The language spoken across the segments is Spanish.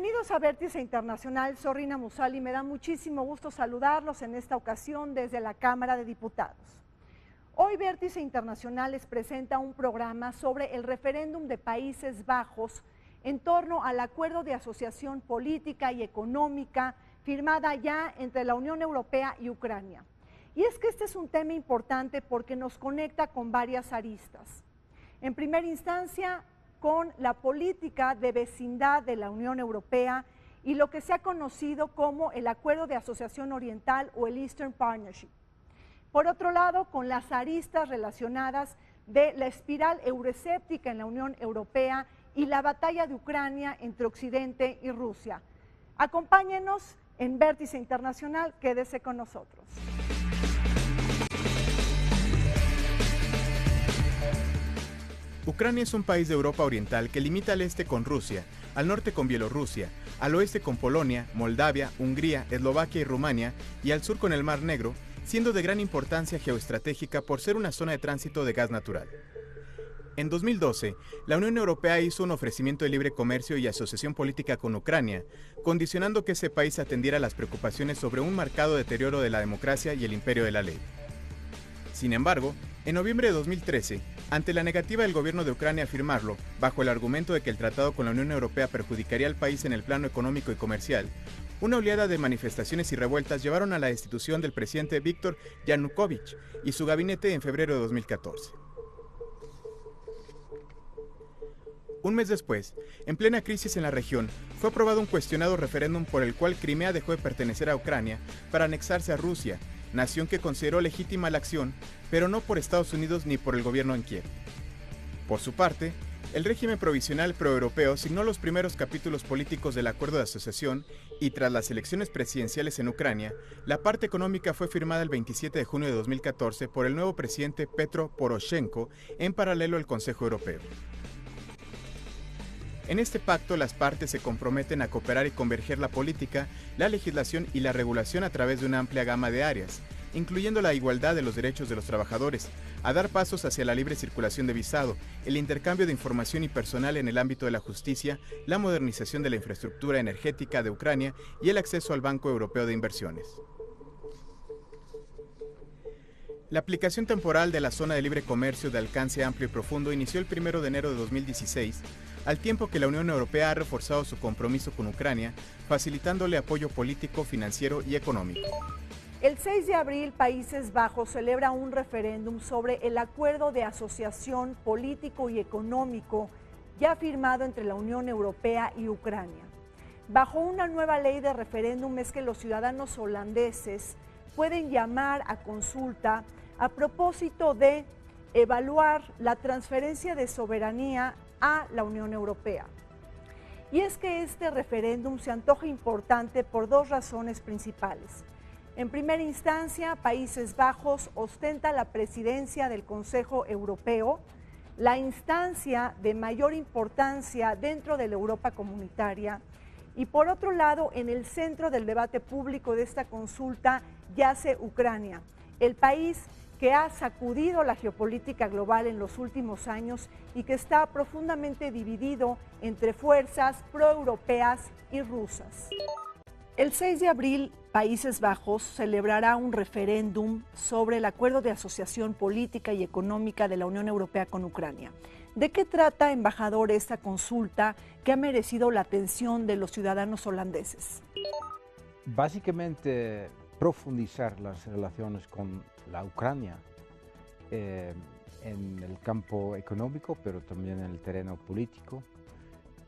Bienvenidos a Vértice Internacional, soy Rina Musali, me da muchísimo gusto saludarlos en esta ocasión desde la Cámara de Diputados. Hoy Vértice Internacional les presenta un programa sobre el referéndum de Países Bajos en torno al acuerdo de asociación política y económica firmada ya entre la Unión Europea y Ucrania. Y es que este es un tema importante porque nos conecta con varias aristas. En primera instancia, con la política de vecindad de la Unión Europea y lo que se ha conocido como el Acuerdo de Asociación Oriental o el Eastern Partnership. Por otro lado, con las aristas relacionadas de la espiral euroescéptica en la Unión Europea y la batalla de Ucrania entre Occidente y Rusia. Acompáñenos en Vértice Internacional, quédese con nosotros. Ucrania es un país de Europa Oriental que limita al este con Rusia, al norte con Bielorrusia, al oeste con Polonia, Moldavia, Hungría, Eslovaquia y Rumania, y al sur con el Mar Negro, siendo de gran importancia geoestratégica por ser una zona de tránsito de gas natural. En 2012, la Unión Europea hizo un ofrecimiento de libre comercio y asociación política con Ucrania, condicionando que ese país atendiera las preocupaciones sobre un marcado deterioro de la democracia y el imperio de la ley. Sin embargo, en noviembre de 2013, ante la negativa del gobierno de Ucrania a firmarlo, bajo el argumento de que el tratado con la Unión Europea perjudicaría al país en el plano económico y comercial, una oleada de manifestaciones y revueltas llevaron a la destitución del presidente Víktor Yanukovych y su gabinete en febrero de 2014. Un mes después, en plena crisis en la región, fue aprobado un cuestionado referéndum por el cual Crimea dejó de pertenecer a Ucrania para anexarse a Rusia, nación que consideró legítima la acción, pero no por Estados Unidos ni por el gobierno en Kiev. Por su parte, el régimen provisional proeuropeo signó los primeros capítulos políticos del acuerdo de asociación y tras las elecciones presidenciales en Ucrania, la parte económica fue firmada el 27 de junio de 2014 por el nuevo presidente Petro Poroshenko en paralelo al Consejo Europeo. En este pacto, las partes se comprometen a cooperar y converger la política, la legislación y la regulación a través de una amplia gama de áreas, incluyendo la igualdad de los derechos de los trabajadores, a dar pasos hacia la libre circulación de visado, el intercambio de información y personal en el ámbito de la justicia, la modernización de la infraestructura energética de Ucrania y el acceso al Banco Europeo de Inversiones. La aplicación temporal de la zona de libre comercio de alcance amplio y profundo inició el 1 de enero de 2016, al tiempo que la Unión Europea ha reforzado su compromiso con Ucrania, facilitándole apoyo político, financiero y económico. El 6 de abril, Países Bajos celebra un referéndum sobre el acuerdo de asociación político y económico ya firmado entre la Unión Europea y Ucrania. Bajo una nueva ley de referéndum es que los ciudadanos holandeses pueden llamar a consulta a propósito de evaluar la transferencia de soberanía a la Unión Europea. Y es que este referéndum se antoja importante por dos razones principales. En primera instancia, Países Bajos ostenta la presidencia del Consejo Europeo, la instancia de mayor importancia dentro de la Europa comunitaria, y por otro lado, en el centro del debate público de esta consulta yace Ucrania, el país que ha sacudido la geopolítica global en los últimos años y que está profundamente dividido entre fuerzas proeuropeas y rusas. El 6 de abril, Países Bajos celebrará un referéndum sobre el acuerdo de asociación política y económica de la Unión Europea con Ucrania. ¿De qué trata, embajador, esta consulta que ha merecido la atención de los ciudadanos holandeses? Básicamente, profundizar las relaciones con la Ucrania en el campo económico, pero también en el terreno político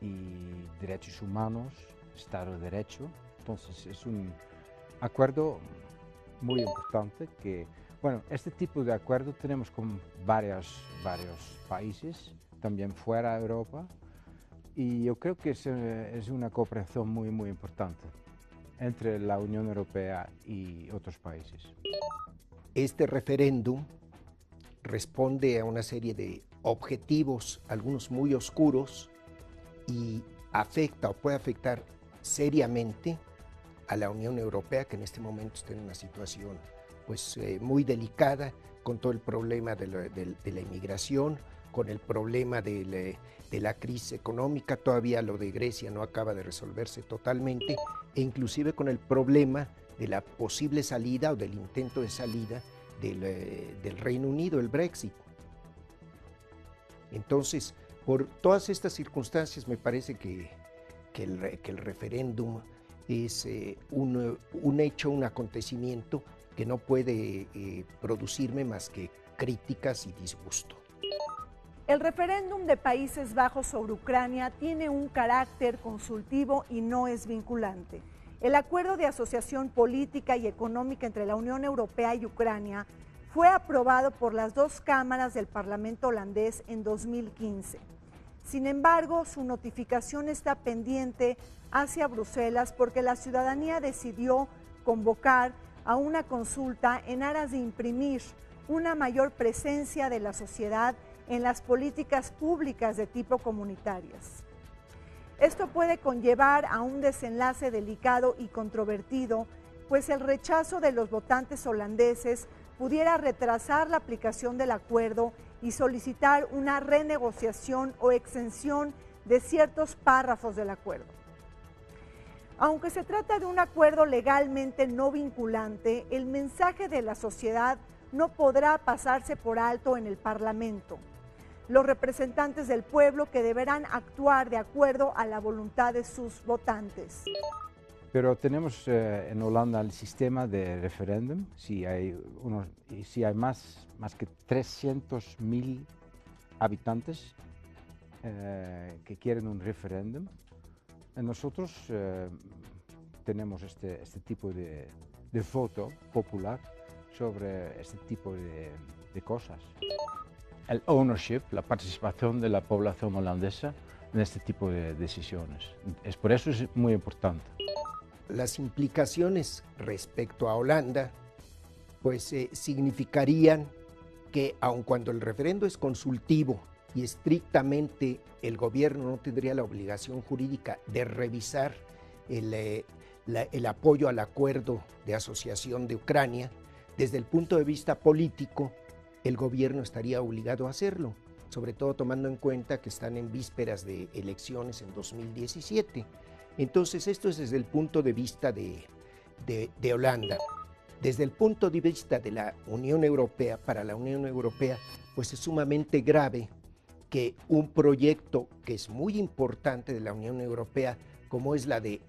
y derechos humanos, Estado de Derecho. Entonces es un acuerdo muy importante que, bueno, este tipo de acuerdo tenemos con varios países, también fuera de Europa, y yo creo que es una cooperación muy importante entre la Unión Europea y otros países. Este referéndum responde a una serie de objetivos, algunos muy oscuros, y afecta o puede afectar seriamente a la Unión Europea, que en este momento está en una situación muy delicada con todo el problema de la inmigración, con el problema de la crisis económica, todavía lo de Grecia no acaba de resolverse totalmente, e inclusive con el problema de la posible salida o del intento de salida del Reino Unido, el Brexit. Entonces, por todas estas circunstancias me parece que el referéndum es un hecho, un acontecimiento que no puede producirme más que críticas y disgusto. El referéndum de Países Bajos sobre Ucrania tiene un carácter consultivo y no es vinculante. El acuerdo de asociación política y económica entre la Unión Europea y Ucrania fue aprobado por las dos cámaras del Parlamento holandés en 2015. Sin embargo, su notificación está pendiente hacia Bruselas porque la ciudadanía decidió convocar a una consulta en aras de imprimir una mayor presencia de la sociedad en las políticas públicas de tipo comunitarias. Esto puede conllevar a un desenlace delicado y controvertido, pues el rechazo de los votantes holandeses pudiera retrasar la aplicación del acuerdo y solicitar una renegociación o exención de ciertos párrafos del acuerdo. Aunque se trata de un acuerdo legalmente no vinculante, el mensaje de la sociedad no podrá pasarse por alto en el Parlamento. Los representantes del pueblo que deberán actuar de acuerdo a la voluntad de sus votantes. Pero tenemos en Holanda el sistema de referéndum. Si hay más que 300.000 habitantes que quieren un referéndum, nosotros tenemos este tipo de voto popular sobre este tipo de cosas. El ownership, la participación de la población holandesa en este tipo de decisiones. Por eso es muy importante. Las implicaciones respecto a Holanda pues significarían que aun cuando el referendo es consultivo y estrictamente el gobierno no tendría la obligación jurídica de revisar el apoyo al acuerdo de asociación de Ucrania, desde el punto de vista político el gobierno estaría obligado a hacerlo, sobre todo tomando en cuenta que están en vísperas de elecciones en 2017. Entonces esto es desde el punto de vista de Holanda. Desde el punto de vista de la Unión Europea, para la Unión Europea, pues es sumamente grave que un proyecto que es muy importante de la Unión Europea, como es la de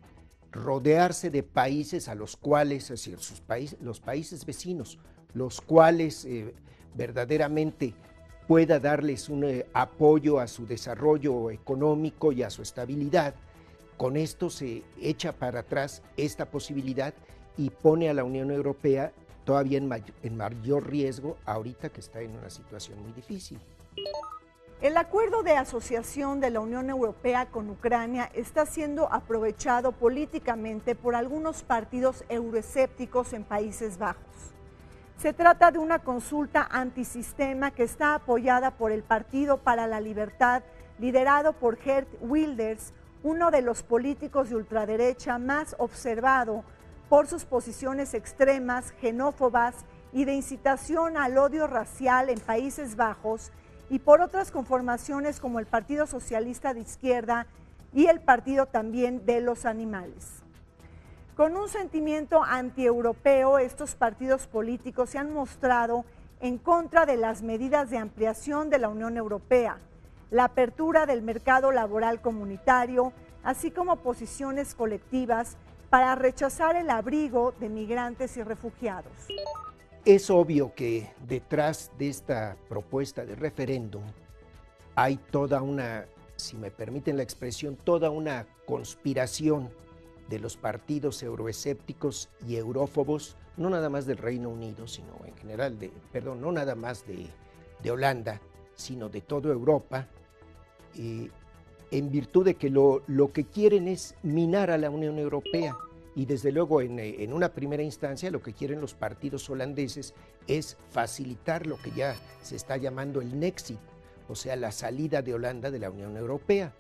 rodearse de países a los cuales, es decir, los países vecinos, los cuales verdaderamente pueda darles un apoyo a su desarrollo económico y a su estabilidad. Con esto se echa para atrás esta posibilidad y pone a la Unión Europea todavía en mayor riesgo ahorita que está en una situación muy difícil. El acuerdo de asociación de la Unión Europea con Ucrania está siendo aprovechado políticamente por algunos partidos euroescépticos en Países Bajos. Se trata de una consulta antisistema que está apoyada por el Partido para la Libertad, liderado por Geert Wilders, uno de los políticos de ultraderecha más observado por sus posiciones extremas, xenófobas y de incitación al odio racial en Países Bajos, y por otras conformaciones como el Partido Socialista de Izquierda y el Partido también de los Animales. Con un sentimiento antieuropeo, estos partidos políticos se han mostrado en contra de las medidas de ampliación de la Unión Europea, la apertura del mercado laboral comunitario, así como posiciones colectivas para rechazar el abrigo de migrantes y refugiados. Es obvio que detrás de esta propuesta de referéndum hay toda una, si me permiten la expresión, toda una conspiración de los partidos euroescépticos y eurófobos, no nada más del Reino Unido, sino en general, no nada más de Holanda, sino de toda Europa, en virtud de que lo que quieren es minar a la Unión Europea. Y desde luego en una primera instancia lo que quieren los partidos holandeses es facilitar lo que ya se está llamando el Nexit, o sea, la salida de Holanda de la Unión Europea.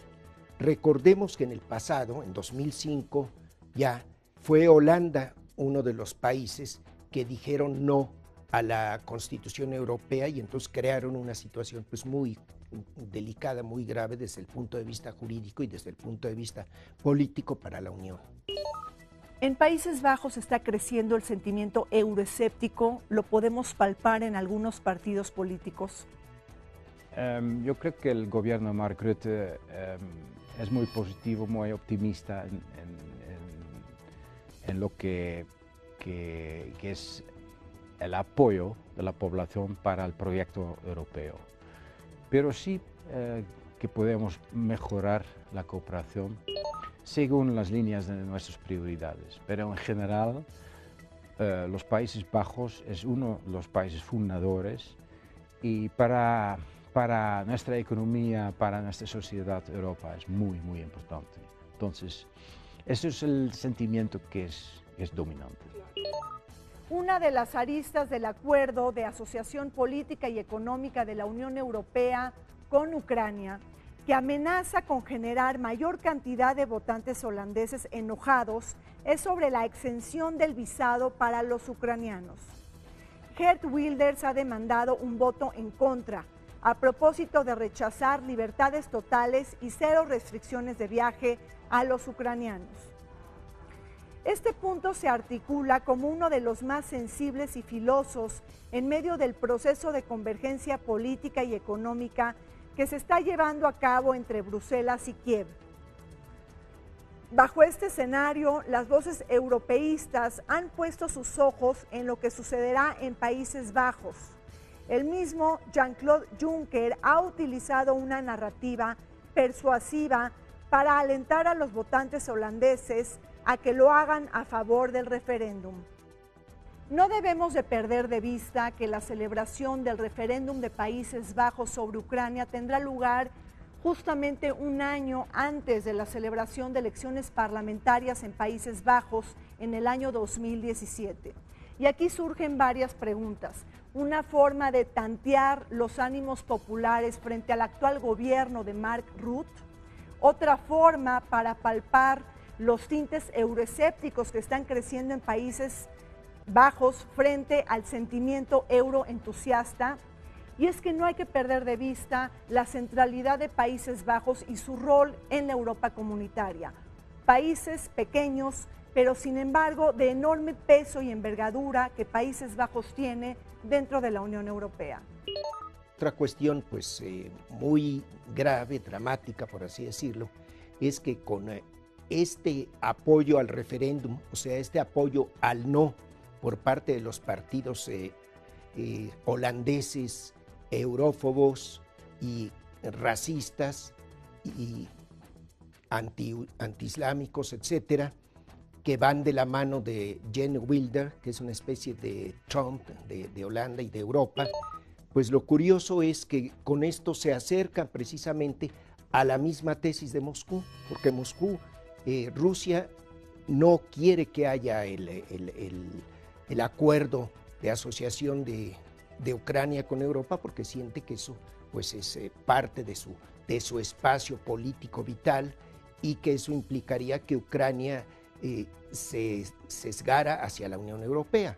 Recordemos que en el pasado, en 2005, ya fue Holanda uno de los países que dijeron no a la Constitución Europea y entonces crearon una situación pues muy delicada, muy grave desde el punto de vista jurídico y desde el punto de vista político para la Unión. En Países Bajos está creciendo el sentimiento euroescéptico, lo podemos palpar en algunos partidos políticos. Yo creo que el gobierno de Mark Rutte es muy positivo, muy optimista en lo que es el apoyo de la población para el proyecto europeo. Pero sí que podemos mejorar la cooperación según las líneas de nuestras prioridades. Pero en general, los Países Bajos es uno de los países fundadores y para nuestra economía, para nuestra sociedad, Europa es muy, muy importante. Entonces, ese es el sentimiento que es dominante. Una de las aristas del acuerdo de asociación política y económica de la Unión Europea con Ucrania, que amenaza con generar mayor cantidad de votantes holandeses enojados, es sobre la exención del visado para los ucranianos. Geert Wilders ha demandado un voto en contra, a propósito de rechazar libertades totales y cero restricciones de viaje a los ucranianos. Este punto se articula como uno de los más sensibles y filosos en medio del proceso de convergencia política y económica que se está llevando a cabo entre Bruselas y Kiev. Bajo este escenario, las voces europeístas han puesto sus ojos en lo que sucederá en Países Bajos. El mismo Jean-Claude Juncker ha utilizado una narrativa persuasiva para alentar a los votantes holandeses a que lo hagan a favor del referéndum. No debemos de perder de vista que la celebración del referéndum de Países Bajos sobre Ucrania tendrá lugar justamente un año antes de la celebración de elecciones parlamentarias en Países Bajos en el año 2017. Y aquí surgen varias preguntas. Una forma de tantear los ánimos populares frente al actual gobierno de Mark Rutte. Otra forma para palpar los tintes euroescépticos que están creciendo en Países Bajos frente al sentimiento euroentusiasta. Y es que no hay que perder de vista la centralidad de Países Bajos y su rol en la Europa comunitaria. Países pequeños, pero sin embargo de enorme peso y envergadura que Países Bajos tiene dentro de la Unión Europea. Otra cuestión pues muy grave, dramática por así decirlo, es que con este apoyo al referéndum, o sea, este apoyo al no por parte de los partidos holandeses, eurófobos y racistas y antiislámicos, etcétera, que van de la mano de Geert Wilders, que es una especie de Trump de Holanda y de Europa, pues lo curioso es que con esto se acercan precisamente a la misma tesis de Moscú, porque Moscú, Rusia no quiere que haya el acuerdo de asociación de Ucrania con Europa, porque siente que eso pues, es parte de su espacio político vital y que eso implicaría que Ucrania se sesgara hacia la Unión Europea.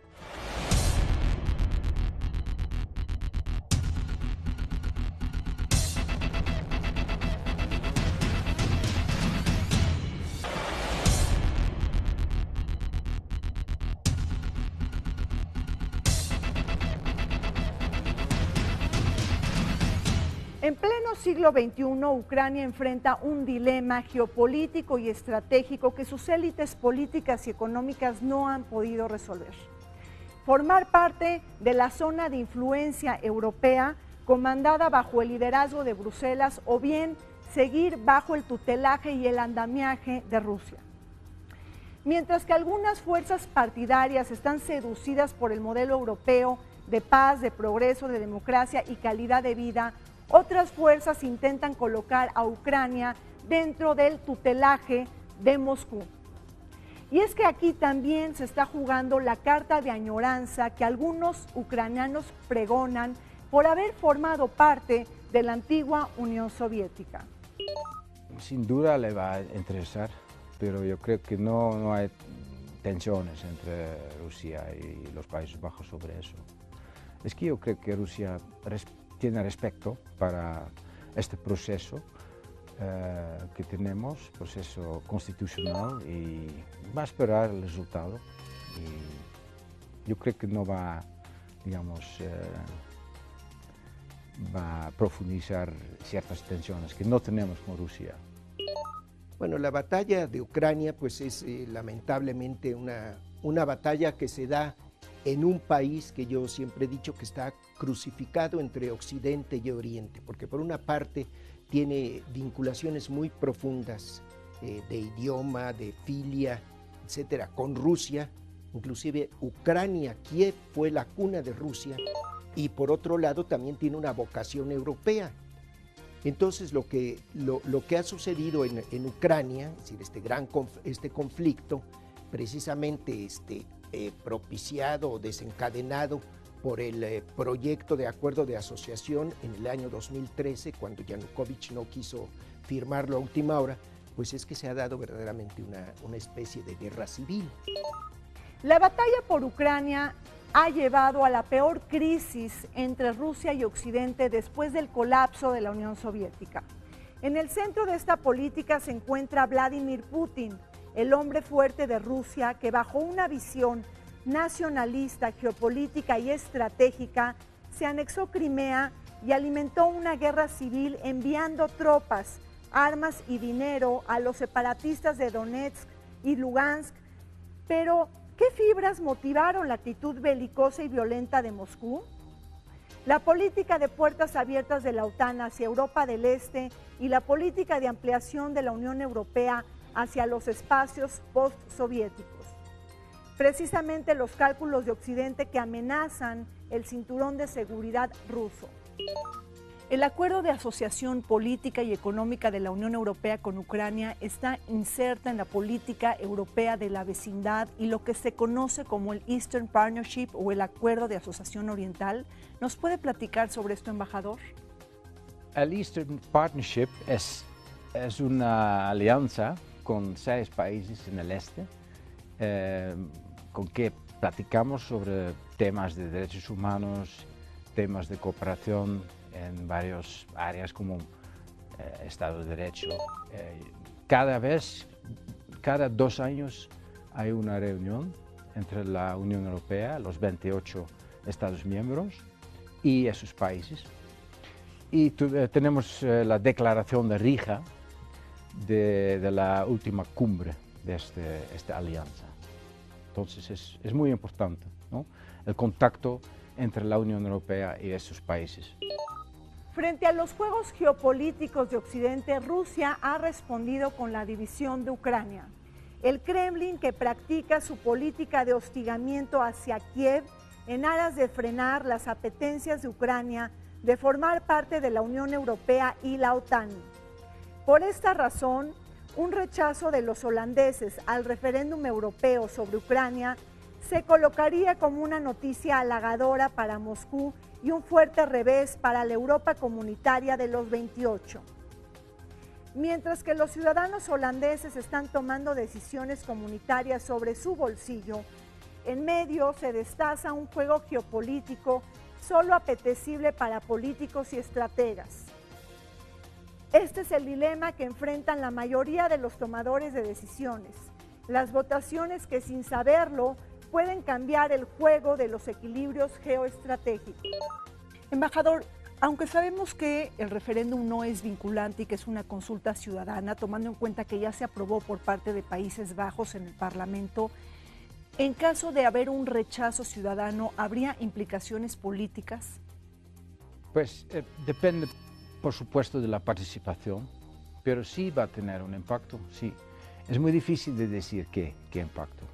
En pleno siglo XXI, Ucrania enfrenta un dilema geopolítico y estratégico que sus élites políticas y económicas no han podido resolver. Formar parte de la zona de influencia europea comandada bajo el liderazgo de Bruselas o bien seguir bajo el tutelaje y el andamiaje de Rusia. Mientras que algunas fuerzas partidarias están seducidas por el modelo europeo de paz, de progreso, de democracia y calidad de vida, otras fuerzas intentan colocar a Ucrania dentro del tutelaje de Moscú. Y es que aquí también se está jugando la carta de añoranza que algunos ucranianos pregonan por haber formado parte de la antigua Unión Soviética. Sin duda le va a interesar, pero yo creo que no hay tensiones entre Rusia y los Países Bajos sobre eso. Es que yo creo que Rusia tiene respeto para este proceso que tenemos, proceso constitucional, y va a esperar el resultado. Y yo creo que no va, digamos, va a profundizar ciertas tensiones que no tenemos con Rusia. Bueno, la batalla de Ucrania pues es lamentablemente una batalla que se da en un país que yo siempre he dicho que está crucificado entre Occidente y Oriente, porque por una parte tiene vinculaciones muy profundas de idioma, de filia, etcétera, con Rusia. Inclusive Ucrania, Kiev fue la cuna de Rusia, y por otro lado también tiene una vocación europea. Entonces lo que ha sucedido en Ucrania, es decir, este conflicto, precisamente propiciado o desencadenado por el proyecto de acuerdo de asociación en el año 2013, cuando Yanukovych no quiso firmarlo a última hora, pues es que se ha dado verdaderamente una especie de guerra civil. La batalla por Ucrania ha llevado a la peor crisis entre Rusia y Occidente después del colapso de la Unión Soviética. En el centro de esta política se encuentra Vladimir Putin, el hombre fuerte de Rusia que bajo una visión nacionalista, geopolítica y estratégica se anexó Crimea y alimentó una guerra civil enviando tropas, armas y dinero a los separatistas de Donetsk y Lugansk. Pero, ¿qué fibras motivaron la actitud belicosa y violenta de Moscú? La política de puertas abiertas de la OTAN hacia Europa del Este y la política de ampliación de la Unión Europea hacia los espacios postsoviéticos. Precisamente los cálculos de Occidente que amenazan el cinturón de seguridad ruso. El acuerdo de asociación política y económica de la Unión Europea con Ucrania está inserta en la política europea de la vecindad y lo que se conoce como el Eastern Partnership o el Acuerdo de Asociación Oriental. ¿Nos puede platicar sobre esto, embajador? El Eastern Partnership es una alianza con 6 países en el este, con que platicamos sobre temas de derechos humanos, temas de cooperación en varias áreas como Estado de Derecho. Cada 2 años hay una reunión entre la Unión Europea, los 28 Estados miembros y esos países. Y tenemos la declaración de Riga de la última cumbre de esta alianza. Entonces es muy importante, ¿no?, el contacto entre la Unión Europea y esos países. Frente a los juegos geopolíticos de Occidente, Rusia ha respondido con la división de Ucrania. El Kremlin, que practica su política de hostigamiento hacia Kiev en aras de frenar las apetencias de Ucrania de formar parte de la Unión Europea y la OTAN. Por esta razón, un rechazo de los holandeses al referéndum europeo sobre Ucrania se colocaría como una noticia halagadora para Moscú y un fuerte revés para la Europa comunitaria de los 28. Mientras que los ciudadanos holandeses están tomando decisiones comunitarias sobre su bolsillo, en medio se destaza un juego geopolítico solo apetecible para políticos y estrategas. Este es el dilema que enfrentan la mayoría de los tomadores de decisiones, las votaciones que sin saberlo pueden cambiar el juego de los equilibrios geoestratégicos. Embajador, aunque sabemos que el referéndum no es vinculante y que es una consulta ciudadana, tomando en cuenta que ya se aprobó por parte de Países Bajos en el Parlamento, en caso de haber un rechazo ciudadano, ¿habría implicaciones políticas? Pues depende, por supuesto, de la participación, pero sí va a tener un impacto, sí. Es muy difícil de decir qué impacto.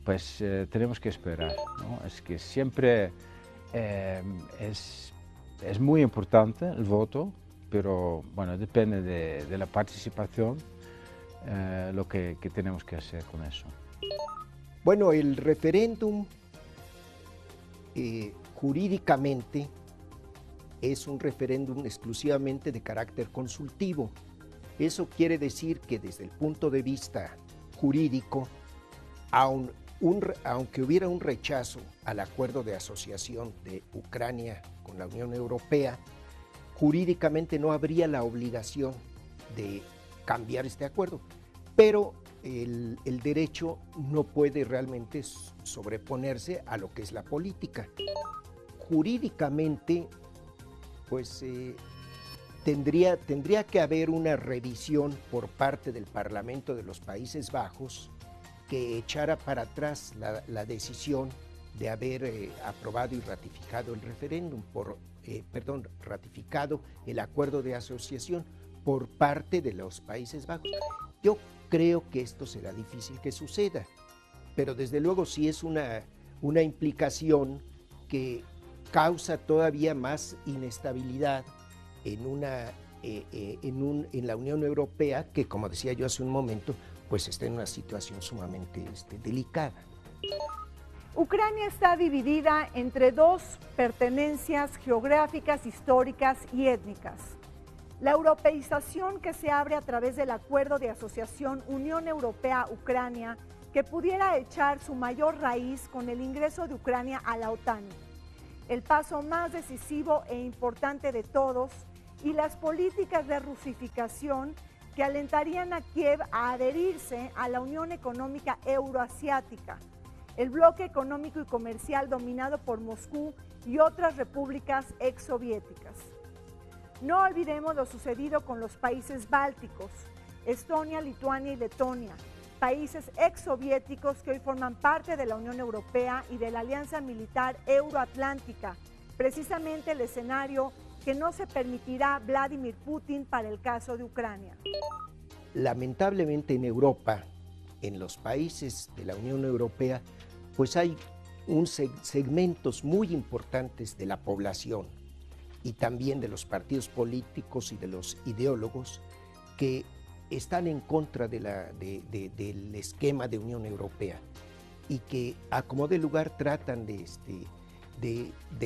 Pues tenemos que esperar, ¿no? Es que siempre es muy importante el voto, pero bueno, depende de la participación, lo que tenemos que hacer con eso. Bueno, el referéndum jurídicamente es un referéndum exclusivamente de carácter consultivo. Eso quiere decir que desde el punto de vista jurídico, aunque hubiera un rechazo al acuerdo de asociación de Ucrania con la Unión Europea, jurídicamente no habría la obligación de cambiar este acuerdo, pero el derecho no puede realmente sobreponerse a lo que es la política. Jurídicamente, pues tendría que haber una revisión por parte del Parlamento de los Países Bajos que echara para atrás la decisión de haber aprobado y ratificado el referéndum, ratificado el acuerdo de asociación por parte de los Países Bajos. Yo creo que esto será difícil que suceda, pero desde luego sí es una implicación que causa todavía más inestabilidad en la Unión Europea, que, como decía yo hace un momento, pues está en una situación sumamente delicada. Ucrania está dividida entre dos pertenencias geográficas, históricas y étnicas. La europeización que se abre a través del Acuerdo de Asociación Unión Europea-Ucrania, que pudiera echar su mayor raíz con el ingreso de Ucrania a la OTAN. El paso más decisivo e importante de todos, y las políticas de rusificación que alentarían a Kiev a adherirse a la Unión Económica Euroasiática, el bloque económico y comercial dominado por Moscú y otras repúblicas exsoviéticas. No olvidemos lo sucedido con los países bálticos, Estonia, Lituania y Letonia, países exsoviéticos que hoy forman parte de la Unión Europea y de la Alianza Militar Euroatlántica, precisamente el escenario que no se permitirá Vladimir Putin para el caso de Ucrania. Lamentablemente en Europa, en los países de la Unión Europea, pues hay segmentos muy importantes de la población y también de los partidos políticos y de los ideólogos que están en contra del esquema de Unión Europea y que a como de lugar tratan de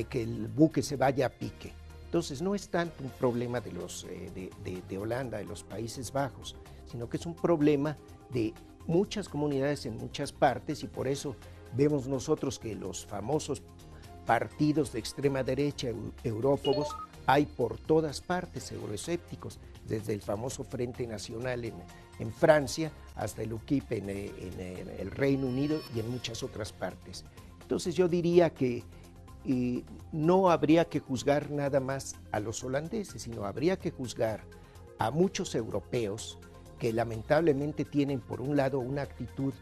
que el buque se vaya a pique. Entonces no es tanto un problema de Holanda, de los Países Bajos, sino que es un problema de muchas comunidades en muchas partes, y por eso vemos nosotros que los famosos partidos de extrema derecha eurófobos hay por todas partes, euroescépticos, desde el famoso Frente Nacional en Francia hasta el UKIP en el Reino Unido y en muchas otras partes. Entonces yo diría que no habría que juzgar nada más a los holandeses, sino habría que juzgar a muchos europeos que lamentablemente tienen por un lado una actitud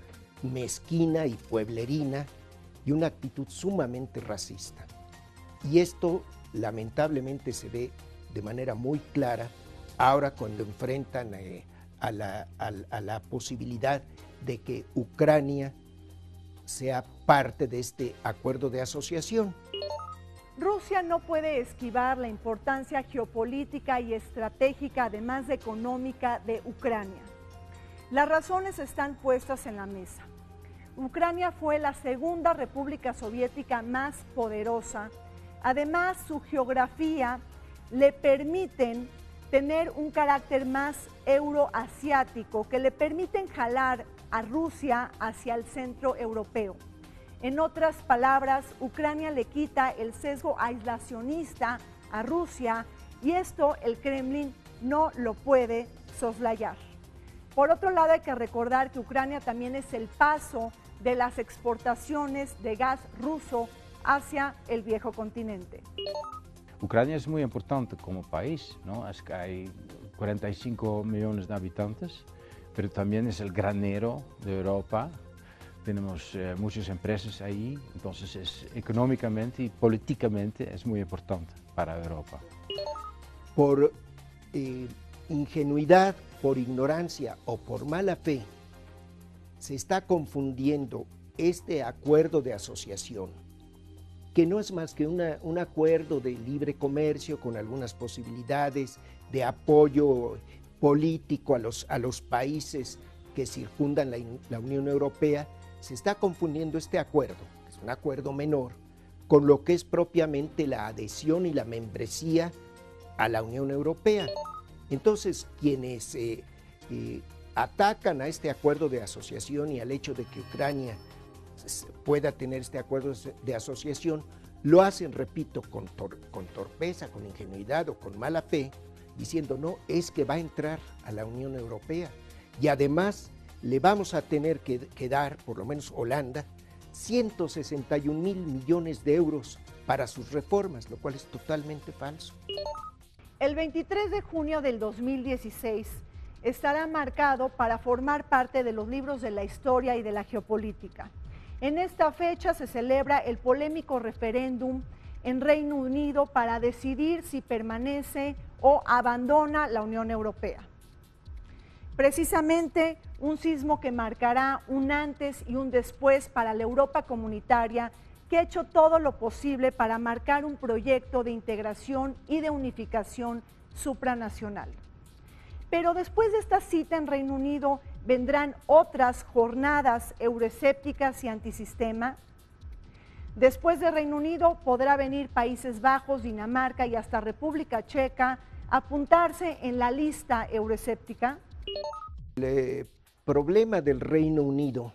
mezquina y pueblerina y una actitud sumamente racista. Y esto lamentablemente se ve de manera muy clara ahora cuando enfrentan a la posibilidad de que Ucrania sea parte de este acuerdo de asociación. Rusia no puede esquivar la importancia geopolítica y estratégica, además de económica, de Ucrania. Las razones están puestas en la mesa. Ucrania fue la segunda república soviética más poderosa. Además, su geografía le permiten tener un carácter más euroasiático, que le permiten jalar a Rusia hacia el centro europeo. En otras palabras, Ucrania le quita el sesgo aislacionista a Rusia, y esto el Kremlin no lo puede soslayar. Por otro lado, hay que recordar que Ucrania también es el paso de las exportaciones de gas ruso hacia el viejo continente. Ucrania es muy importante como país, ¿no? Es que hay 45 millones de habitantes, pero también es el granero de Europa. Tenemos muchas empresas ahí, entonces económicamente y políticamente es muy importante para Europa. Por ingenuidad, por ignorancia o por mala fe, se está confundiendo este acuerdo de asociación, que no es más que un acuerdo de libre comercio con algunas posibilidades de apoyo político a los países que circundan la Unión Europea. Se está confundiendo este acuerdo, que es un acuerdo menor, con lo que es propiamente la adhesión y la membresía a la Unión Europea. Entonces, quienes atacan a este acuerdo de asociación y al hecho de que Ucrania pueda tener este acuerdo de asociación, Lo hacen, repito, con torpeza, con ingenuidad o con mala fe, diciendo no, es que va a entrar a la Unión Europea y además le vamos a tener que dar, por lo menos Holanda, 161.000 millones de euros para sus reformas, lo cual es totalmente falso. El 23 de junio del 2016 estará marcado para formar parte de los libros de la historia y de la geopolítica. En esta fecha se celebra el polémico referéndum en Reino Unido para decidir si permanece o abandona la Unión Europea. Precisamente un sismo que marcará un antes y un después para la Europa comunitaria, que ha hecho todo lo posible para marcar un proyecto de integración y de unificación supranacional. Pero después de esta cita en Reino Unido, ¿vendrán otras jornadas euroescépticas y antisistema? Después de Reino Unido podrá venir Países Bajos, Dinamarca y hasta República Checa a apuntarse en la lista euroescéptica. El problema del Reino Unido,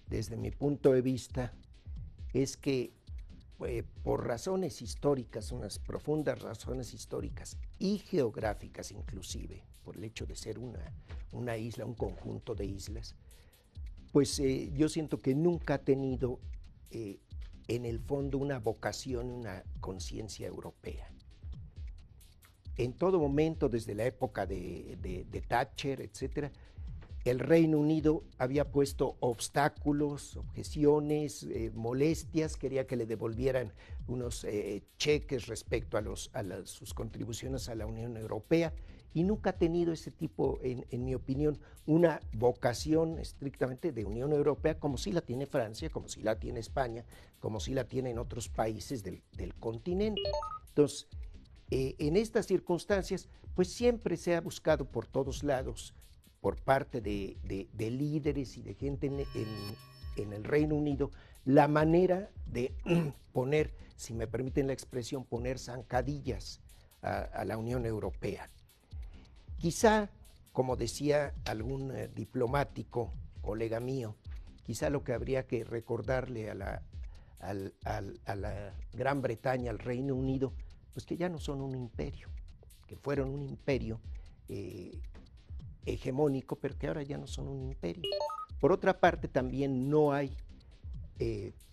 desde mi punto de vista, es que por razones históricas, unas profundas razones históricas y geográficas inclusive, por el hecho de ser una isla, un conjunto de islas, pues yo siento que nunca ha tenido en el fondo una vocación, una conciencia europea. En todo momento, desde la época de Thatcher, etcétera, el Reino Unido había puesto obstáculos, objeciones, molestias, quería que le devolvieran unos cheques respecto a sus contribuciones a la Unión Europea, y nunca ha tenido ese tipo, en mi opinión, una vocación estrictamente de Unión Europea, como sí la tiene Francia, como sí la tiene España, como sí la tienen otros países del continente. Entonces, en estas circunstancias, pues siempre se ha buscado por todos lados, por parte de líderes y de gente en el Reino Unido, la manera de poner, si me permiten la expresión, poner zancadillas a la Unión Europea. Quizá, como decía algún diplomático, colega mío, quizá lo que habría que recordarle a la Gran Bretaña, al Reino Unido, pues que ya no son un imperio, que fueron un imperio hegemónico, pero que ahora ya no son un imperio. Por otra parte, también no hay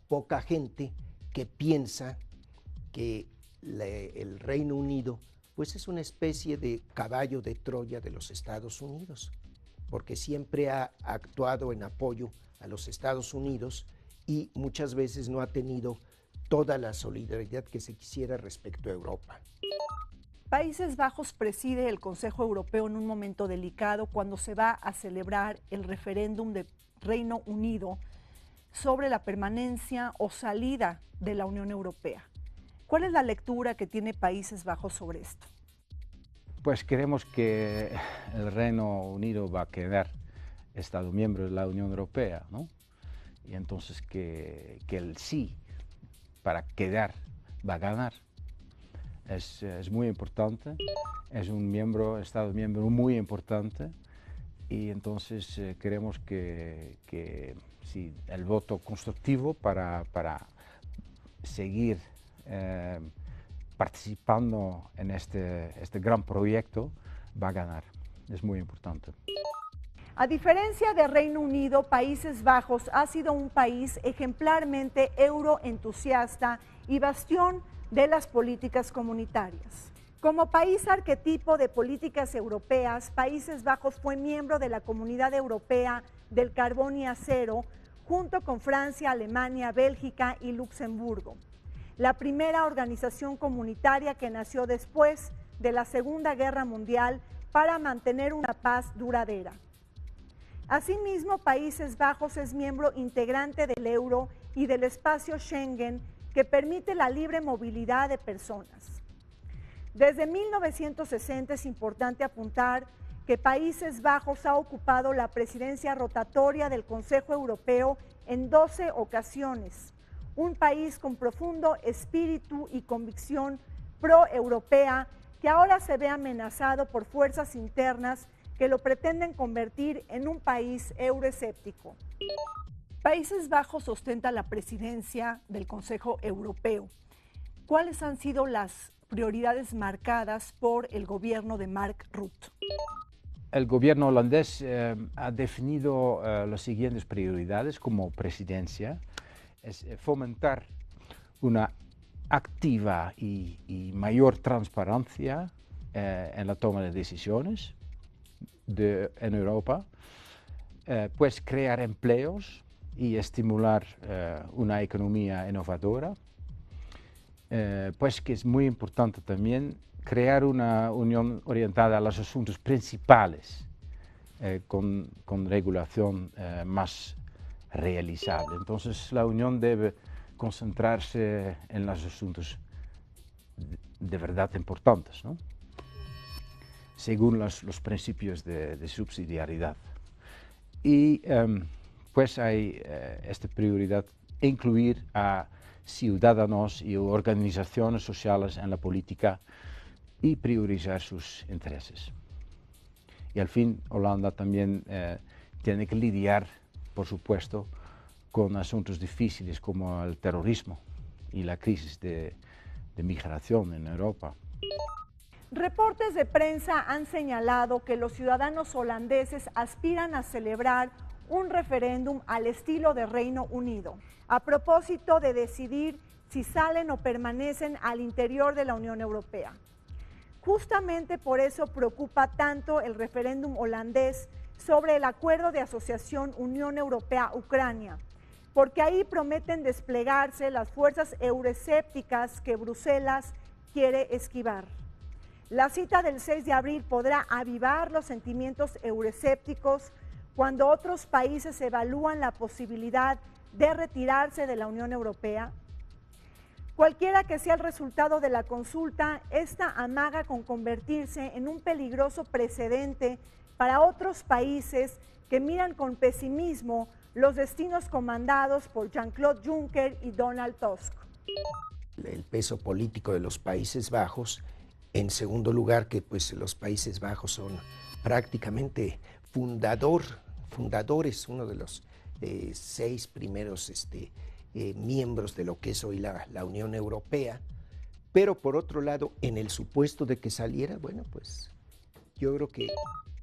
poca gente que piensa que el Reino Unido pues es una especie de caballo de Troya de los Estados Unidos, porque siempre ha actuado en apoyo a los Estados Unidos y muchas veces no ha tenido toda la solidaridad que se quisiera respecto a Europa. Países Bajos preside el Consejo Europeo en un momento delicado cuando se va a celebrar el referéndum de Reino Unido sobre la permanencia o salida de la Unión Europea. ¿Cuál es la lectura que tiene Países Bajos sobre esto? Pues creemos que el Reino Unido va a quedar Estado miembro de la Unión Europea, ¿no? Y entonces que el sí para quedar va a ganar. Es muy importante, es un Estado miembro muy importante, y entonces queremos que sí, el voto constructivo para seguir participando en este gran proyecto va a ganar. Es muy importante. A diferencia de Reino Unido, Países Bajos ha sido un país ejemplarmente euroentusiasta y bastión de las políticas comunitarias. Como país arquetipo de políticas europeas, Países Bajos fue miembro de la Comunidad Europea del Carbón y Acero, junto con Francia, Alemania, Bélgica y Luxemburgo, la primera organización comunitaria que nació después de la Segunda Guerra Mundial para mantener una paz duradera. Asimismo, Países Bajos es miembro integrante del euro y del espacio Schengen, que permite la libre movilidad de personas. Desde 1960 es importante apuntar que Países Bajos ha ocupado la presidencia rotatoria del Consejo Europeo en 12 ocasiones, un país con profundo espíritu y convicción pro-europea que ahora se ve amenazado por fuerzas internas que lo pretenden convertir en un país euroescéptico. Países Bajos ostenta la presidencia del Consejo Europeo ¿Cuáles han sido las prioridades marcadas por el gobierno de Mark Rutte? El gobierno holandés ha definido las siguientes prioridades como presidencia. Es fomentar una activa y mayor transparencia en la toma de decisiones en Europa, pues crear empleos y estimular una economía innovadora, pues que es muy importante también crear una unión orientada a los asuntos principales con regulación más realizable. Entonces la Unión debe concentrarse en los asuntos de verdad importantes, ¿no? Según los principios de subsidiariedad. Y pues hay esta prioridad, incluir a ciudadanos y organizaciones sociales en la política y priorizar sus intereses. Y al fin, Holanda también tiene que lidiar, por supuesto, con asuntos difíciles como el terrorismo y la crisis de migración en Europa. Reportes de prensa han señalado que los ciudadanos holandeses aspiran a celebrar un referéndum al estilo de Reino Unido, a propósito de decidir si salen o permanecen al interior de la Unión Europea. Justamente por eso preocupa tanto el referéndum holandés sobre el acuerdo de asociación Unión Europea-Ucrania, porque ahí prometen desplegarse las fuerzas euroescépticas que Bruselas quiere esquivar. La cita del 6 de abril podrá avivar los sentimientos euroescépticos cuando otros países evalúan la posibilidad de retirarse de la Unión Europea. Cualquiera que sea el resultado de la consulta, esta amaga con convertirse en un peligroso precedente para otros países que miran con pesimismo los destinos comandados por Jean-Claude Juncker y Donald Tusk. El peso político de los Países Bajos, en segundo lugar que pues los Países Bajos son prácticamente fundadores, uno de los 6 primeros miembros de lo que es hoy la Unión Europea, pero por otro lado, en el supuesto de que saliera, bueno, pues yo creo que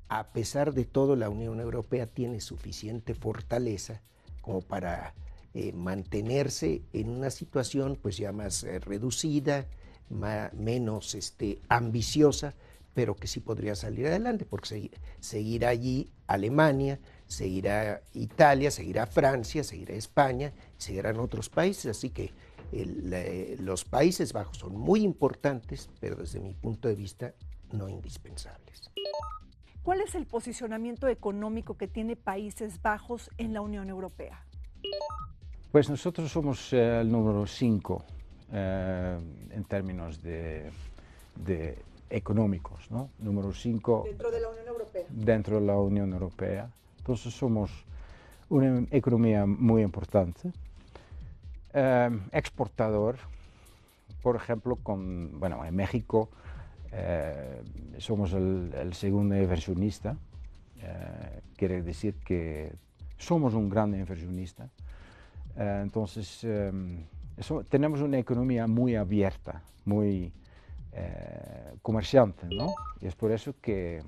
a pesar de todo la Unión Europea tiene suficiente fortaleza como para mantenerse en una situación pues ya más reducida, menos ambiciosa, pero que sí podría salir adelante, porque seguirá allí Alemania, seguirá Italia, seguirá Francia, seguirá España, seguirán otros países, así que los Países Bajos son muy importantes, pero desde mi punto de vista no indispensables. ¿Cuál es el posicionamiento económico que tiene Países Bajos en la Unión Europea? Pues nosotros somos el número 5 en términos de económicos, ¿no? Número 5 dentro de la Unión Europea. Dentro de la Unión Europea. Entonces somos una economía muy importante, exportador, por ejemplo, en México somos el segundo inversionista, quiere decir que somos un gran inversionista, entonces tenemos una economía muy abierta, muy comerciante, ¿no? Y es por eso que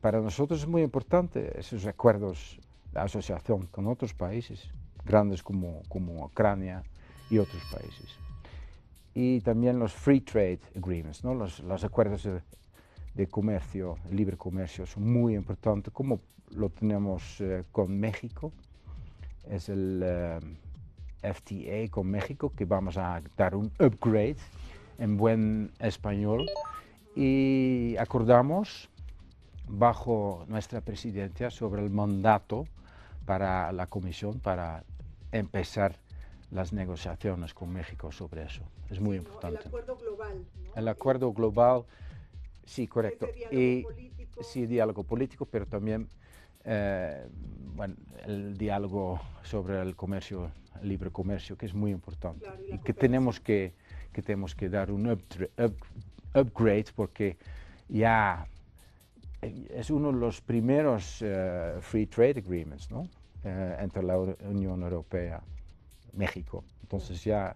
para nosotros es muy importante esos acuerdos de asociación con otros países grandes como Ucrania y otros países. Y también los free trade agreements, ¿no? Los acuerdos de comercio, libre comercio, son muy importantes, como lo tenemos con México. Es el FTA con México, que vamos a dar un upgrade en buen español, y acordamos bajo nuestra presidencia sobre el mandato para la Comisión para empezar las negociaciones con México sobre eso. Es muy importante. El acuerdo global, ¿no? El acuerdo global, sí, correcto. Y político. Sí, diálogo político, pero también el diálogo sobre el comercio, el libre comercio, que es muy importante. Claro, y que tenemos que dar un upgrade, porque ya es uno de los primeros free trade agreements, ¿no? Entre la Unión Europea y México. Entonces ya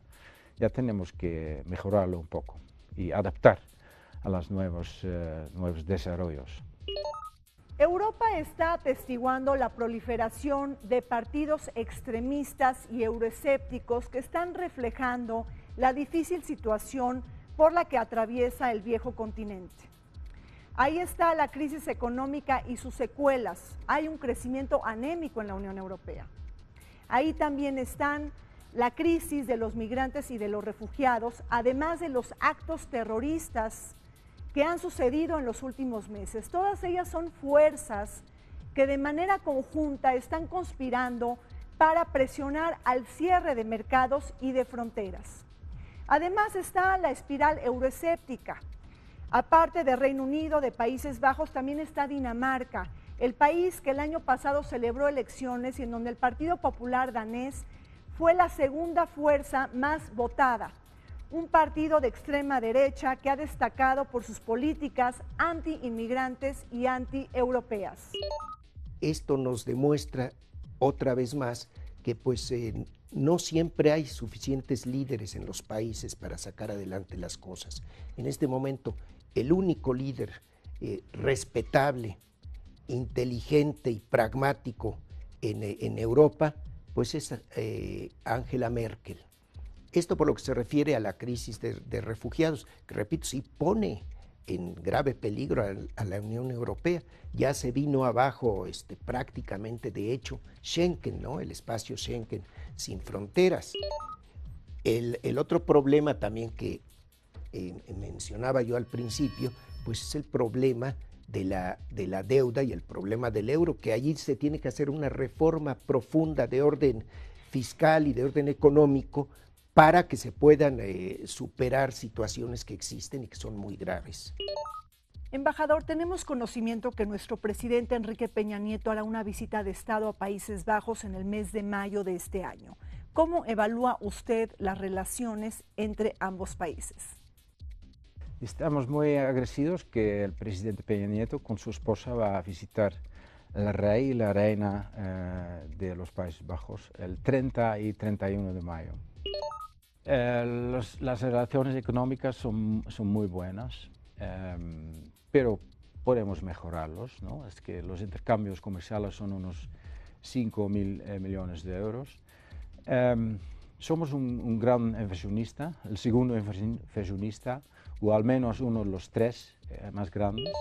ya tenemos que mejorarlo un poco y adaptar a los nuevos desarrollos. Europa está atestiguando la proliferación de partidos extremistas y euroescépticos que están reflejando la difícil situación por la que atraviesa el viejo continente. Ahí está la crisis económica y sus secuelas. Hay un crecimiento anémico en la Unión Europea. Ahí también están la crisis de los migrantes y de los refugiados, además de los actos terroristas que han sucedido en los últimos meses. Todas ellas son fuerzas que de manera conjunta están conspirando para presionar al cierre de mercados y de fronteras. Además está la espiral euroescéptica. Aparte de Reino Unido, de Países Bajos, también está Dinamarca, el país que el año pasado celebró elecciones y en donde el Partido Popular danés fue la segunda fuerza más votada. Un partido de extrema derecha que ha destacado por sus políticas anti-inmigrantes y anti-europeas. Esto nos demuestra otra vez más que no siempre hay suficientes líderes en los países para sacar adelante las cosas. En este momento, el único líder respetable, inteligente y pragmático en Europa, pues es Angela Merkel. Esto por lo que se refiere a la crisis de refugiados, que repito, sí pone en grave peligro a la Unión Europea. Ya se vino abajo prácticamente, de hecho, Schengen, ¿no? El espacio Schengen sin fronteras. El otro problema también que mencionaba yo al principio, pues es el problema de la deuda y el problema del euro, que allí se tiene que hacer una reforma profunda de orden fiscal y de orden económico para que se puedan superar situaciones que existen y que son muy graves. Embajador, tenemos conocimiento que nuestro presidente Enrique Peña Nieto hará una visita de Estado a Países Bajos en el mes de mayo de este año. ¿Cómo evalúa usted las relaciones entre ambos países? Estamos muy agradecidos que el presidente Peña Nieto con su esposa va a visitar el rey y la reina de los Países Bajos el 30 y 31 de mayo. Las relaciones económicas son muy buenas, pero podemos mejorarlos, ¿no? Es que los intercambios comerciales son unos 5.000 millones de euros. Somos un gran inversionista, el segundo inversionista, o al menos uno de los tres más grandes.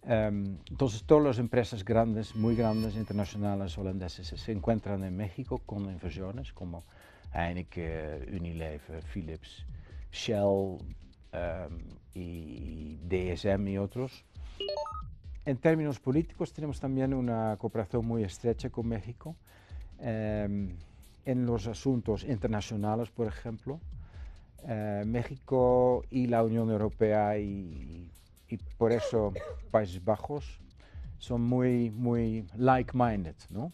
Entonces todas las empresas grandes, muy grandes, internacionales, holandesas, se encuentran en México con inversiones como Heineken, Unilever, Philips, Shell y DSM y otros. En términos políticos tenemos también una cooperación muy estrecha con México en los asuntos internacionales, por ejemplo. México y la Unión Europea y por eso Países Bajos son muy like-minded, ¿no?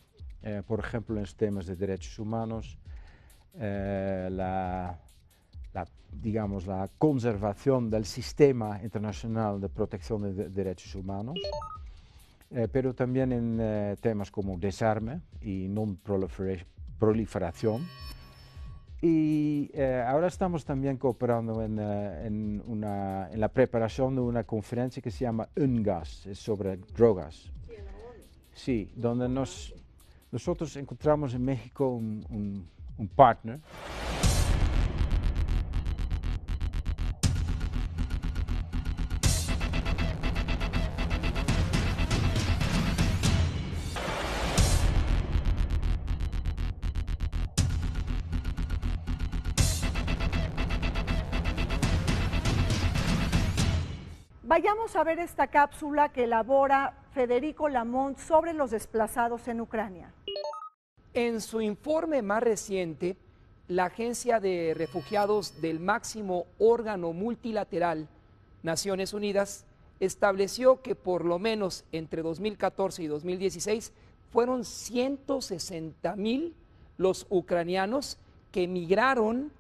Por ejemplo, en los temas de derechos humanos, digamos, la conservación del sistema internacional de protección de derechos humanos, pero también en temas como desarme y non-proliferación. Y ahora estamos también cooperando en la preparación de una conferencia que se llama UNGAS, es sobre drogas. Sí, donde nosotros encontramos en México un partner. Vayamos a ver esta cápsula que elabora Federico Lamont sobre los desplazados en Ucrania. En su informe más reciente, la Agencia de Refugiados del máximo órgano multilateral, Naciones Unidas, estableció que por lo menos entre 2014 y 2016 fueron 160,000 los ucranianos que emigraron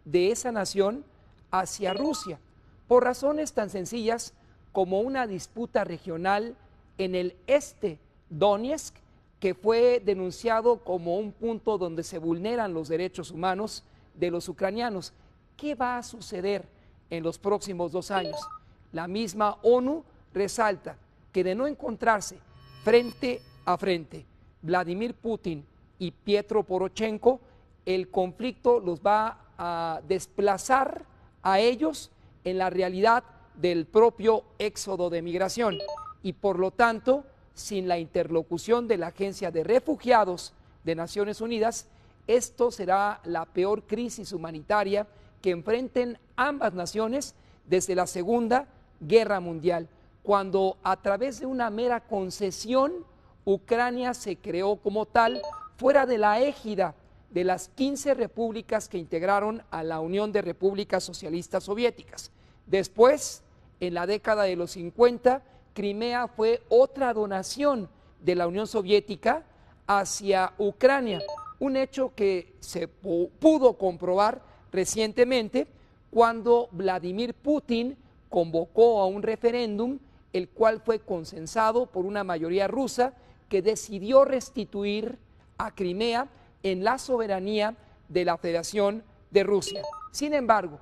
de esa nación hacia Rusia, por razones tan sencillas como una disputa regional en el este Donetsk, que fue denunciado como un punto donde se vulneran los derechos humanos de los ucranianos. ¿qué va a suceder en los próximos 2 años? La misma ONU resalta que de no encontrarse frente a frente Vladimir Putin y Pietro Poroshenko, el conflicto los va a desplazar a ellos en la realidad del propio éxodo de migración y por lo tanto, sin la interlocución de la Agencia de Refugiados de Naciones Unidas, esto será la peor crisis humanitaria que enfrenten ambas naciones desde la Segunda Guerra Mundial, cuando a través de una mera concesión Ucrania se creó como tal fuera de la égida de las 15 repúblicas que integraron a la Unión de Repúblicas Socialistas Soviéticas. Después, en la década de los 50, Crimea fue otra donación de la Unión Soviética hacia Ucrania, un hecho que se pudo comprobar recientemente cuando Vladimir Putin convocó a un referéndum, el cual fue consensado por una mayoría rusa que decidió restituir a Crimea en la soberanía de la Federación de Rusia. Sin embargo,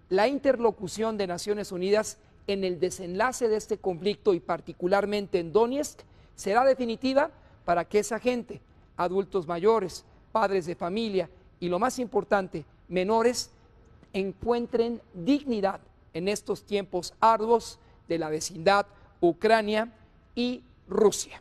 la interlocución de Naciones Unidas en el desenlace de este conflicto y particularmente en Donetsk será definitiva para que esa gente, adultos mayores, padres de familia y lo más importante, menores, encuentren dignidad en estos tiempos arduos de la vecindad Ucrania y Rusia.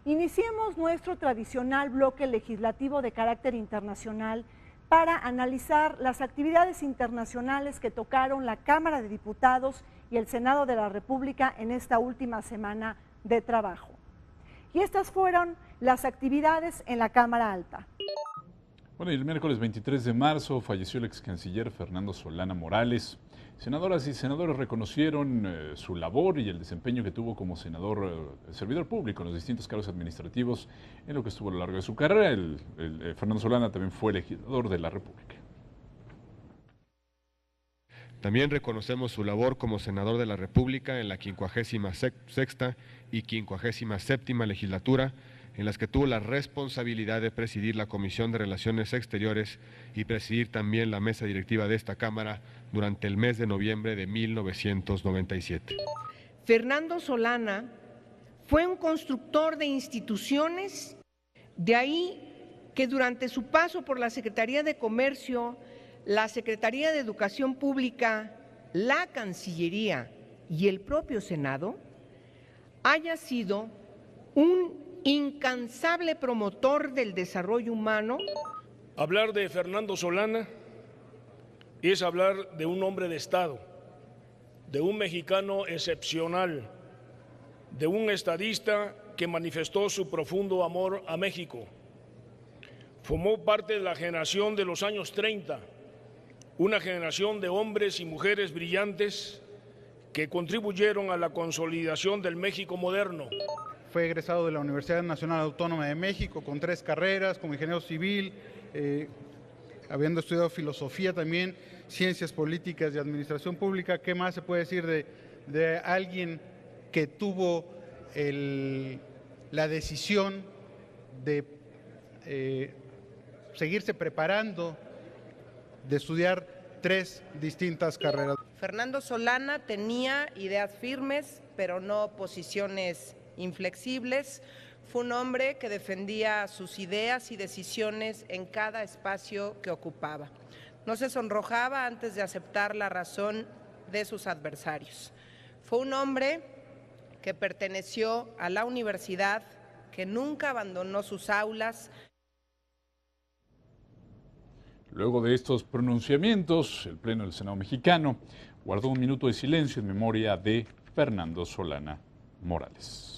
Iniciemos nuestro tradicional bloque legislativo de carácter internacional para analizar las actividades internacionales que tocaron la Cámara de Diputados y el Senado de la República en esta última semana de trabajo. Y estas fueron las actividades en la Cámara Alta. Bueno, y el miércoles 23 de marzo falleció el ex canciller Fernando Solana Morales. Senadoras y senadores reconocieron su labor y el desempeño que tuvo como senador, servidor público en los distintos cargos administrativos en lo que estuvo a lo largo de su carrera. Fernando Solana también fue legislador de la República. También reconocemos su labor como senador de la República en la 56ª y 57ª legislatura, en las que tuvo la responsabilidad de presidir la Comisión de Relaciones Exteriores y presidir también la mesa directiva de esta Cámara durante el mes de noviembre de 1997. Fernando Solana fue un constructor de instituciones, de ahí que durante su paso por la Secretaría de Comercio, la Secretaría de Educación Pública, la Cancillería y el propio Senado, haya sido un incansable promotor del desarrollo humano. Hablar de Fernando Solana es hablar de un hombre de Estado, de un mexicano excepcional, de un estadista que manifestó su profundo amor a México. Formó parte de la generación de los años 30, una generación de hombres y mujeres brillantes que contribuyeron a la consolidación del México moderno. Fue egresado de la Universidad Nacional Autónoma de México con 3 carreras, como ingeniero civil, habiendo estudiado filosofía también, ciencias políticas y administración pública. ¿Qué más se puede decir de alguien que tuvo la decisión de seguirse preparando, de estudiar 3 distintas carreras? Fernando Solana tenía ideas firmes, pero no posiciones inflexibles. Fue un hombre que defendía sus ideas y decisiones en cada espacio que ocupaba. No se sonrojaba antes de aceptar la razón de sus adversarios. Fue un hombre que perteneció a la universidad, que nunca abandonó sus aulas. Luego de estos pronunciamientos, el Pleno del Senado mexicano guardó un minuto de silencio en memoria de Fernando Solana Morales.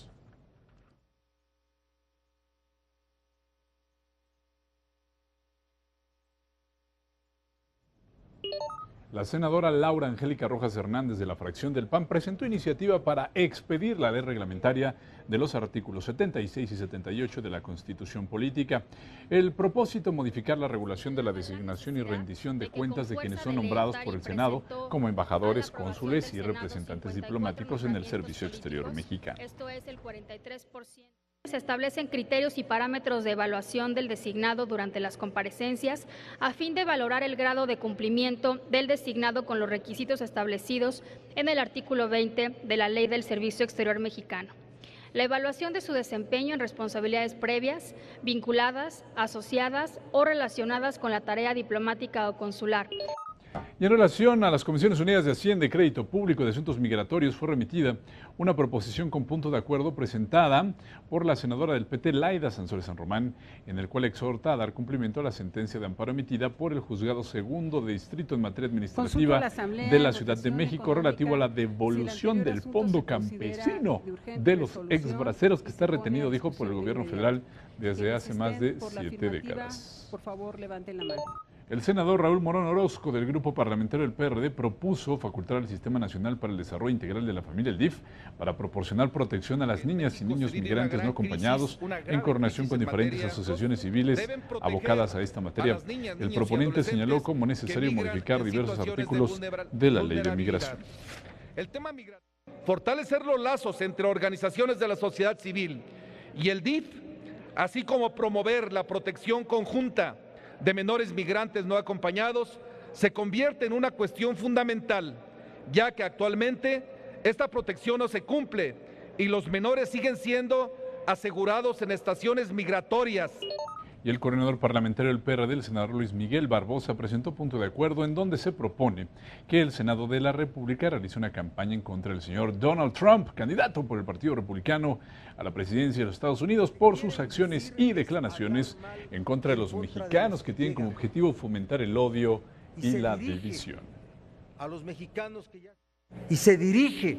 La senadora Laura Angélica Rojas Hernández de la fracción del PAN presentó iniciativa para expedir la ley reglamentaria de los artículos 76 y 78 de la Constitución Política. El propósito, modificar la regulación de la designación y rendición de cuentas de quienes son nombrados por el Senado como embajadores, cónsules y representantes diplomáticos en el servicio exterior mexicano. Esto es el 43%. Se establecen criterios y parámetros de evaluación del designado durante las comparecencias a fin de valorar el grado de cumplimiento del designado con los requisitos establecidos en el artículo 20 de la Ley del Servicio Exterior Mexicano. La evaluación de su desempeño en responsabilidades previas, vinculadas, asociadas o relacionadas con la tarea diplomática o consular. Y en relación a las Comisiones Unidas de Hacienda y Crédito Público y de Asuntos Migratorios fue remitida una proposición con punto de acuerdo presentada por la senadora del PT, Laida Sansores San Román, en el cual exhorta a dar cumplimiento a la sentencia de amparo emitida por el Juzgado Segundo de Distrito en materia administrativa de la Ciudad de México relativo a la devolución del fondo campesino de los exbraceros que está retenido, dijo, por el gobierno federal desde hace más de 7 décadas. Por favor, levanten la mano. El senador Raúl Morón Orozco, del Grupo Parlamentario del PRD, propuso facultar al Sistema Nacional para el Desarrollo Integral de la Familia, el DIF, para proporcionar protección a las niñas y niños migrantes no acompañados en coordinación con diferentes asociaciones civiles abocadas a esta materia. El proponente señaló como necesario modificar diversos artículos de la Ley de Migración. El tema fortalecer los lazos entre organizaciones de la sociedad civil y el DIF, así como promover la protección conjunta de menores migrantes no acompañados, se convierte en una cuestión fundamental, ya que actualmente esta protección no se cumple y los menores siguen siendo asegurados en estaciones migratorias. Y el coordinador parlamentario del PRD, el senador Luis Miguel Barbosa, presentó punto de acuerdo en donde se propone que el Senado de la República realice una campaña en contra del señor Donald Trump, candidato por el Partido Republicano a la presidencia de los Estados Unidos, por sus acciones y declaraciones en contra de los mexicanos que tienen como objetivo fomentar el odio y la división. A los mexicanos que ya... Y se dirige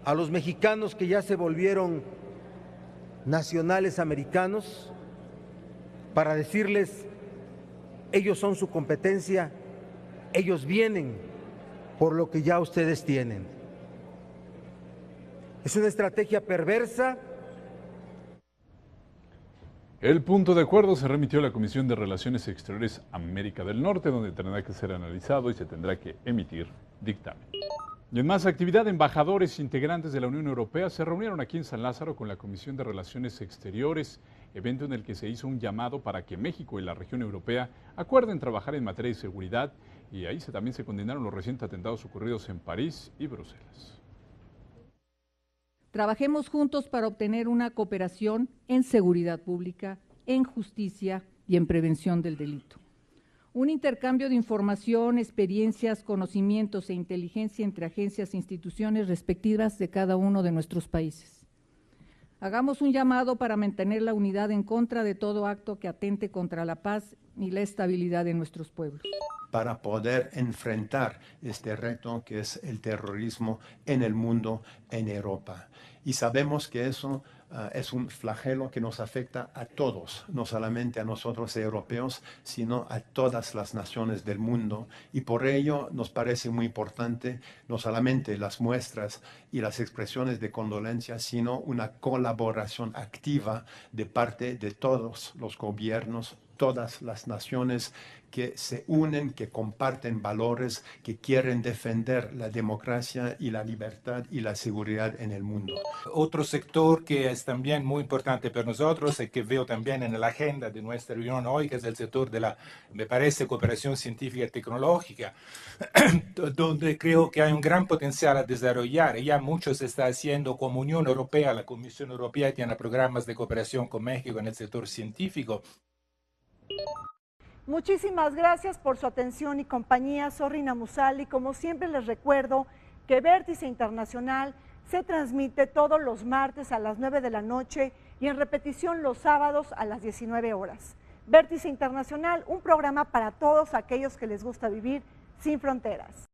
a los mexicanos que ya se volvieron nacionales americanos, para decirles, ellos son su competencia, ellos vienen por lo que ya ustedes tienen. Es una estrategia perversa. El punto de acuerdo se remitió a la Comisión de Relaciones Exteriores América del Norte, donde tendrá que ser analizado y se tendrá que emitir dictamen. Y en más actividad, embajadores integrantes de la Unión Europea se reunieron aquí en San Lázaro con la Comisión de Relaciones Exteriores, evento en el que se hizo un llamado para que México y la región europea acuerden trabajar en materia de seguridad, y ahí también se condenaron los recientes atentados ocurridos en París y Bruselas. Trabajemos juntos para obtener una cooperación en seguridad pública, en justicia y en prevención del delito. Un intercambio de información, experiencias, conocimientos e inteligencia entre agencias e instituciones respectivas de cada uno de nuestros países. Hagamos un llamado para mantener la unidad en contra de todo acto que atente contra la paz y la estabilidad de nuestros pueblos. Para poder enfrentar este reto que es el terrorismo en el mundo, en Europa. Y sabemos que eso es un flagelo que nos afecta a todos, no solamente a nosotros europeos, sino a todas las naciones del mundo. Y por ello nos parece muy importante no solamente las muestras y las expresiones de condolencia, sino una colaboración activa de parte de todos los gobiernos, todas las naciones que se unen, que comparten valores, que quieren defender la democracia y la libertad y la seguridad en el mundo. Otro sector que es también muy importante para nosotros y que veo también en la agenda de nuestra reunión hoy, que es el sector de la, me parece, cooperación científica y tecnológica, donde creo que hay un gran potencial a desarrollar. Ya mucho se está haciendo como Unión Europea, la Comisión Europea tiene programas de cooperación con México en el sector científico. Muchísimas gracias por su atención y compañía. Soy Rina Musali. Como siempre les recuerdo que Vértice Internacional se transmite todos los martes a las 9 de la noche y en repetición los sábados a las 19 horas. Vértice Internacional, un programa para todos aquellos que les gusta vivir sin fronteras.